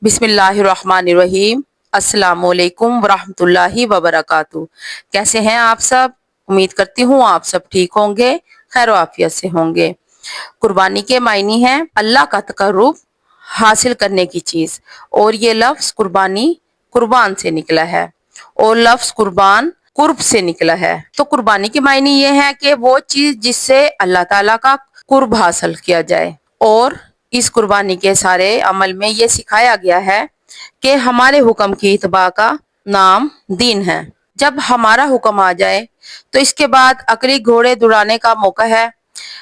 बिस्मिल्लाहिर्रहमानिर्रहीम। अस्सलाम वालेकुम वरहमतुल्लाहि वबरकातुहू। कैसे हैं आप सब? उम्मीद करती हूँ आप सब ठीक होंगे, खैर आफियत से होंगे। कुर्बानी के मायने हैं अल्लाह का तकर्रुब हासिल करने की चीज, और ये लफ्ज कुर्बानी कुर्बान से निकला है, और लफ्ज कुर्बान कुर्ब से निकला है। तो कुर्बानी के मायने ये है कि वो चीज जिससे अल्लाह ताला का कुर्ब हासिल किया जाए। और इस कुर्बानी के सारे अमल में ये सिखाया गया है कि हमारे हुक्म की इत्बा का नाम दीन है। जब हमारा हुक्म आ जाए तो इसके बाद अकली घोड़े दौड़ाने का मौका है,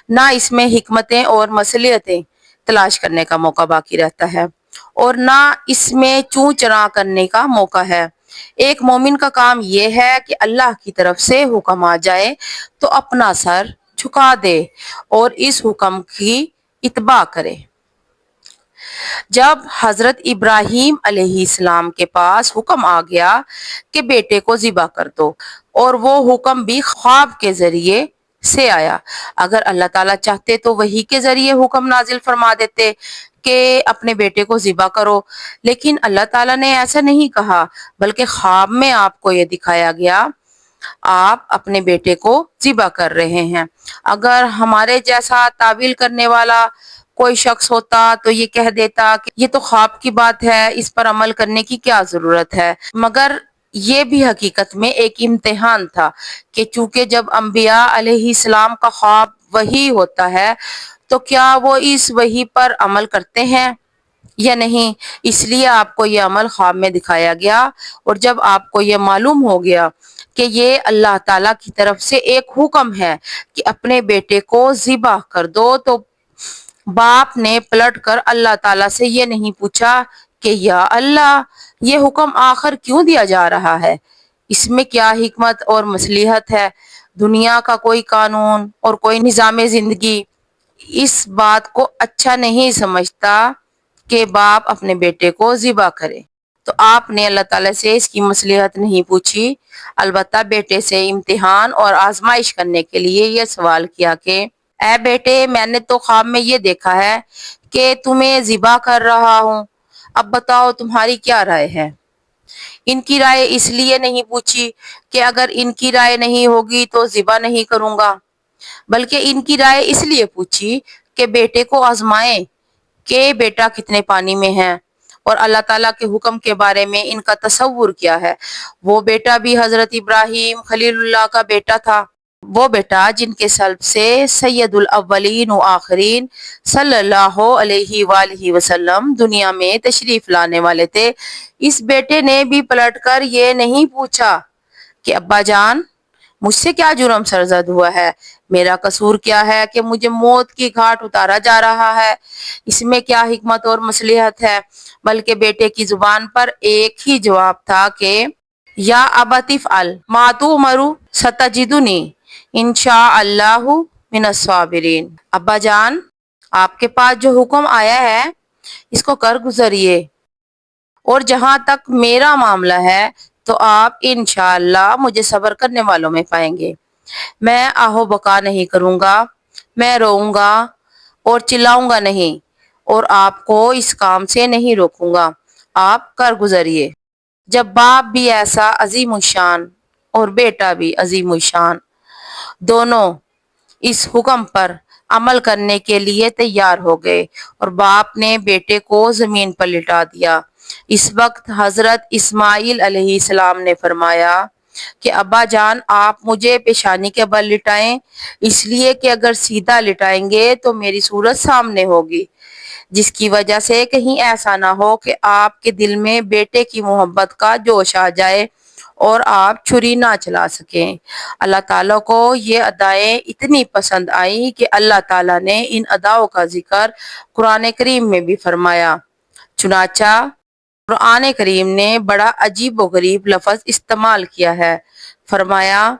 ना इसमें हिकमतें और मसलियतें तलाश करने का मौका बाकी रहता है, और ना इसमें चूं चरा करने का मौका है। एक मोमिन का काम यह है कि अल्लाह की तरफ से हुक्म आ जाए तो अपना सर झुका दे और इस हुक्म की इत्बा करे। जब हजरत इब्राहीम अलैहिस्सलाम के पास हुक्म आ गया कि बेटे को ज़िबा कर दो, और वो हुक्म भी ख्वाब के जरिए से आया। अगर अल्लाह ताला चाहते तो वही के जरिए हुक्म नाजिल फरमा देते कि अपने बेटे को ज़िबा करो, लेकिन अल्लाह ताला ने ऐसा नहीं कहा, बल्कि ख्वाब में आपको ये दिखाया गया आप अपने बेटे को ज़िबा कर रहे हैं। अगर हमारे जैसा तावील करने वाला कोई शख्स होता तो ये कह देता कि ये तो ख्वाब की बात है, इस पर अमल करने की क्या जरूरत है। मगर ये भी हकीकत में एक इम्तिहान था कि चूंकि जब अंबिया अलैहिस्सलाम का ख्वाब वही होता है तो क्या वो इस वही पर अमल करते हैं या नहीं। इसलिए आपको ये अमल ख्वाब में दिखाया गया, और जब आपको ये मालूम हो गया कि ये अल्लाह ताला की तरफ से एक हुक्म है कि अपने बेटे को ज़िबा कर दो, तो बाप ने पलट कर अल्लाह ताला से ये नहीं पूछा कि या अल्लाह, ये हुक्म आखिर क्यों दिया जा रहा है, इसमें क्या हिकमत और मसलिहत है। दुनिया का कोई कानून और कोई निज़ाम जिंदगी इस बात को अच्छा नहीं समझता कि बाप अपने बेटे को ज़िबा करे। तो आपने अल्लाह ताला से इसकी मसलिहत नहीं पूछी, अलबत्ता बेटे से इम्तिहान और आजमाइश करने के लिए यह सवाल किया कि ऐ बेटे, मैंने तो ख्वाब में ये देखा है कि तुम्हें ज़िबा कर रहा हूँ, अब बताओ तुम्हारी क्या राय है। इनकी राय इसलिए नहीं पूछी कि अगर इनकी राय नहीं होगी तो ज़िबा नहीं करूंगा, बल्कि इनकी राय इसलिए पूछी कि बेटे को आजमाए कि बेटा कितने पानी में है और अल्लाह ताला के हुक्म के बारे में इनका तसव्वुर क्या है। वो बेटा भी हजरत इब्राहीम खलीलुल्लाह का बेटा था, वो बेटा जिनके सल्ब से सैयदुल अव्वलीन व आखिरीन सल्लल्लाहु अलैहि वालैहि वसल्लम दुनिया में तशरीफ लाने वाले थे। इस बेटे ने भी पलटकर ये नहीं पूछा कि अब्बा जान, मुझसे क्या जुर्म सरजद हुआ है, मेरा कसूर क्या है कि मुझे मौत की घाट उतारा जा रहा है, इसमें क्या हिकमत और मसलिहत है। बल्कि बेटे की जुबान पर एक ही जवाब था कि या अबतिफ अल मातू मरु सतजिदुनी इंशा अल्लाहु मिनस साबिरीन। अब्बा जान, आपके पास जो हुक्म आया है इसको कर गुजरिए, और जहां तक मेरा मामला है तो आप इंशाअल्लाह मुझे सब्र करने वालों में पाएंगे। मैं आहो बका नहीं करूंगा, मैं रोऊंगा और चिल्लाऊंगा नहीं, और आपको इस काम से नहीं रोकूंगा, आप कर गुजरिए। जब बाप भी ऐसा अजीम शान और बेटा भी अजीम शान दोनों इस हुक्म पर अमल करने के लिए तैयार हो गए, और बाप ने बेटे को जमीन पर लिटा दिया। इस वक्त हजरत इस्माइल अलैहिस्सलाम ने फरमाया कि अब्बा जान, आप मुझे पेशानी के बल लिटाएं, इसलिए कि अगर सीधा लिटाएंगे तो मेरी सूरत सामने होगी, जिसकी वजह से कहीं ऐसा ना हो कि आपके दिल में बेटे की मोहब्बत का जोश आ जाए और आप छुरी ना चला सकें। अल्लाह ताला को ये अदाएं इतनी पसंद आई कि अल्लाह ताला ने इन अदाओं का जिक्र कुरान करीम में भी फरमाया। चुनाचा कुरान करीम ने बड़ा अजीब व गरीब लफ्ज इस्तेमाल किया है, फरमाया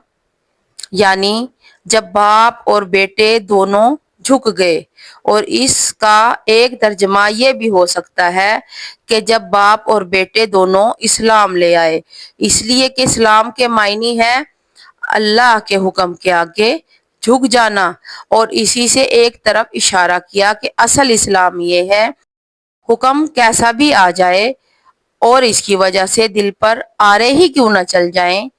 यानी जब बाप और बेटे दोनों झुक गए। और इसका एक तर्जमा ये भी हो सकता है कि जब बाप और बेटे दोनों इस्लाम ले आए, इसलिए कि इस्लाम के मायने है अल्लाह के हुक्म के आगे झुक जाना, और इसी से एक तरफ इशारा किया कि असल इस्लाम ये है हुक्म कैसा भी आ जाए और इसकी वजह से दिल पर आरे ही क्यों न चल जाएं,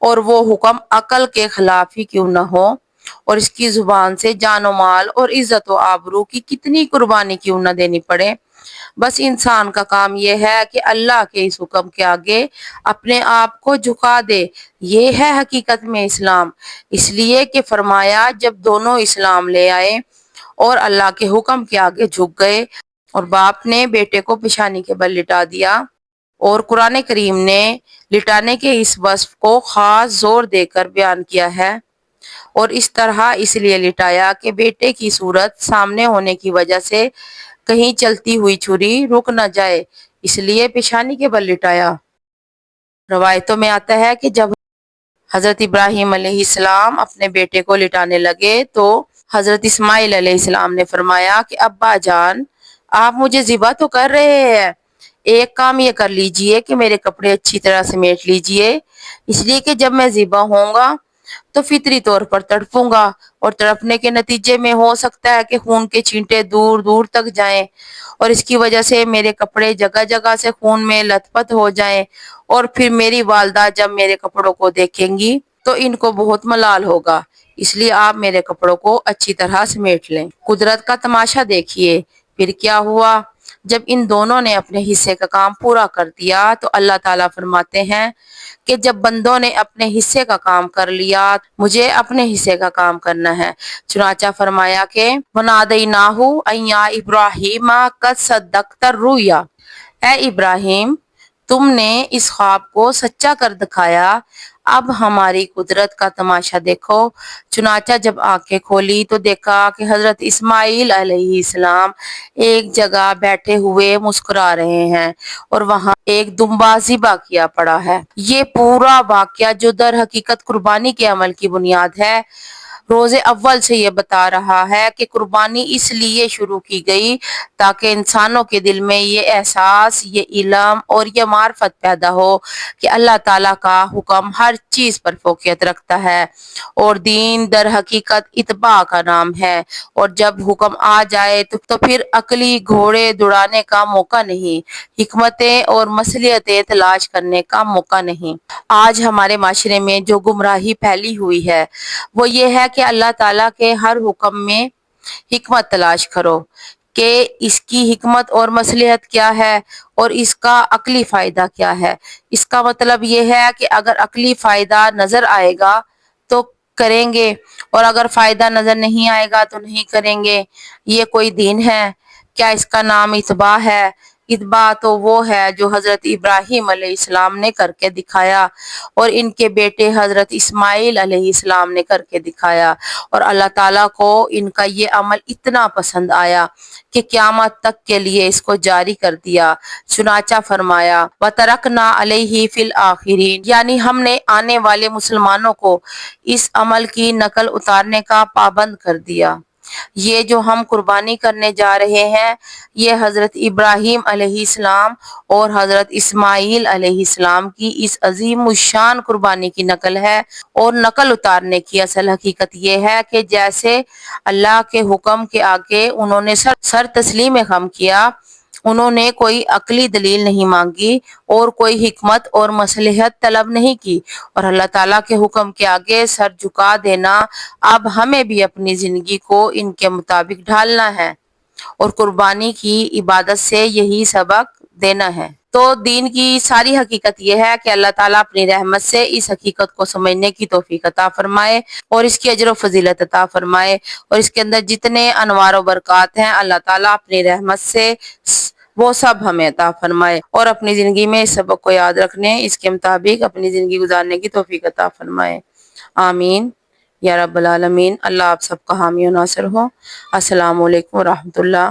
और वो हुक्म अकल के खिलाफ ही क्यों न हो, और इसकी जुबान से जानो माल और इज्जत व आबरू की कितनी कुर्बानी क्यों न देनी पड़े, बस इंसान का काम ये है कि अल्लाह के इस हुक्म के आगे अपने आप को झुका दे। ये है हकीकत में इस्लाम। इसलिए कि फरमाया, जब दोनों इस्लाम ले आए और अल्लाह के हुक्म के आगे झुक गए और बाप ने बेटे को पेशानी के बल लिटा दिया, और कुरान करीम ने लिटाने के इस वस्फ को खास जोर देकर बयान किया है, और इस तरह इसलिए लिटाया कि बेटे की सूरत सामने होने की वजह से कहीं चलती हुई छुरी रुक न जाए, इसलिए पेशानी के बल लिटाया। रवायतों में आता है कि जब हजरत इब्राहिम अलैहिस्सलाम अपने बेटे को लिटाने लगे तो हजरत इस्माइल अलैहिस्सलाम ने फरमाया कि अब्बा जान, आप मुझे ज़िबा तो कर रहे हैं, एक काम ये कर लीजिए कि मेरे कपड़े अच्छी तरह समेट लीजिए, इसलिए कि जब मैं ज़िबा होऊंगा तो फितरी तौर पर तड़पूंगा, और तड़पने के नतीजे में हो सकता है कि खून के छींटे दूर दूर तक जाएं, और इसकी वजह से मेरे कपड़े जगह जगह से खून में लथपथ हो जाएं, और फिर मेरी वालदा जब मेरे कपड़ों को देखेंगी तो इनको बहुत मलाल होगा, इसलिए आप मेरे कपड़ों को अच्छी तरह समेट लें। कुदरत का तमाशा देखिए। फिर क्या हुआ, जब इन दोनों ने अपने हिस्से का काम पूरा कर दिया तो अल्लाह ताला फरमाते हैं कि जब बंदों ने अपने हिस्से का काम कर लिया, मुझे अपने हिस्से का काम करना है। चुनाचा फरमाया कि वनादैनाहु अय्या इब्राहिम कद सद्दक़्तर रुया, ए इब्राहिम, तुमने इस ख्वाब को सच्चा कर दिखाया, अब हमारी कुदरत का तमाशा देखो। चुनाचा जब आंखें खोली तो देखा कि हजरत इस्माइल अलैहिस्सलाम एक जगह बैठे हुए मुस्कुरा रहे हैं और वहां एक दुम्बा ज़िबा किया पड़ा है। ये पूरा वाकया जो दर हकीकत कुर्बानी के अमल की बुनियाद है, रोजे अव्वल से ये बता रहा है कि कुर्बानी इसलिए शुरू की गई ताकि इंसानों के दिल में ये एहसास, ये इल्म और ये मार्फत पैदा हो कि अल्लाह ताला का हुक्म हर चीज पर फोकियत रखता है, और दीन दर हकीकत इत्बा का नाम है, और जब हुक्म आ जाए तो फिर अकली घोड़े दौड़ाने का मौका नहीं, हिकमतें और मसलियतें तलाश करने का मौका नहीं। आज हमारे माशरे में जो गुमराही फैली हुई है वो ये है कि अल्लाह ताला के हर हुक्म में हिकमत तलाश करो कि इसकी हिकमत और मसलहत क्या है और इसका अकली फायदा क्या है। इसका मतलब ये है कि अगर अकली फायदा नजर आएगा तो करेंगे, और अगर फायदा नजर नहीं आएगा तो नहीं करेंगे। ये कोई दीन है क्या? इसका नाम इत्बा है। इत्बा तो वो है जो हजरत इब्राहिम अलैहिस्सलाम ने करके दिखाया और इनके बेटे हजरत इस्माइल अलैहिस्सलाम ने करके दिखाया, और अल्लाह ताला को इनका ये अमल इतना पसंद आया कि क़यामत तक के लिए इसको जारी कर दिया। चुनाचा फरमाया व तरकना अलैहि फिल आखिरीन, यानी हमने आने वाले मुसलमानों को इस अमल की नकल उतारने का पाबंद कर दिया। ये जो हम कुर्बानी करने जा रहे हैं ये हजरत इब्राहिम अलैहिस्सलाम और हजरत इस्माइल अलैहिस्सलाम की इस अजीम शान कुर्बानी की नकल है, और नकल उतारने की असल हकीकत ये है कि जैसे अल्लाह के हुक्म के आगे उन्होंने सर तस्लीम खम किया, उन्होंने कोई अकली दलील नहीं मांगी और कोई हिकमत और मसलहत तलब नहीं की, और अल्लाह ताला के हुक्म के आगे सर झुका देना। अब हमें भी अपनी जिंदगी को इनके मुताबिक ढालना है और कुर्बानी की इबादत से यही सबक देना है। तो दीन की सारी हकीकत यह है कि अल्लाह ताला अपनी रहमत से इस हकीकत को समझने की तौफीक अता फरमाए और इसकी अजर व फजीलत अता फरमाए, और इसके अंदर जितने अनवार व बरकत हैं अल्लाह ताला अपनी रहमत से वो सब हमें अता फरमाए, और अपनी जिंदगी में इस सबक को याद रखने, इसके मुताबिक अपनी जिंदगी गुजारने की तौफीक अता फरमाए। आमीन या रब्बल आलमीन। अल्लाह आप सबका हामी और नासिर हो। अस्सलामु अलैकुम व रहमतुल्लाह।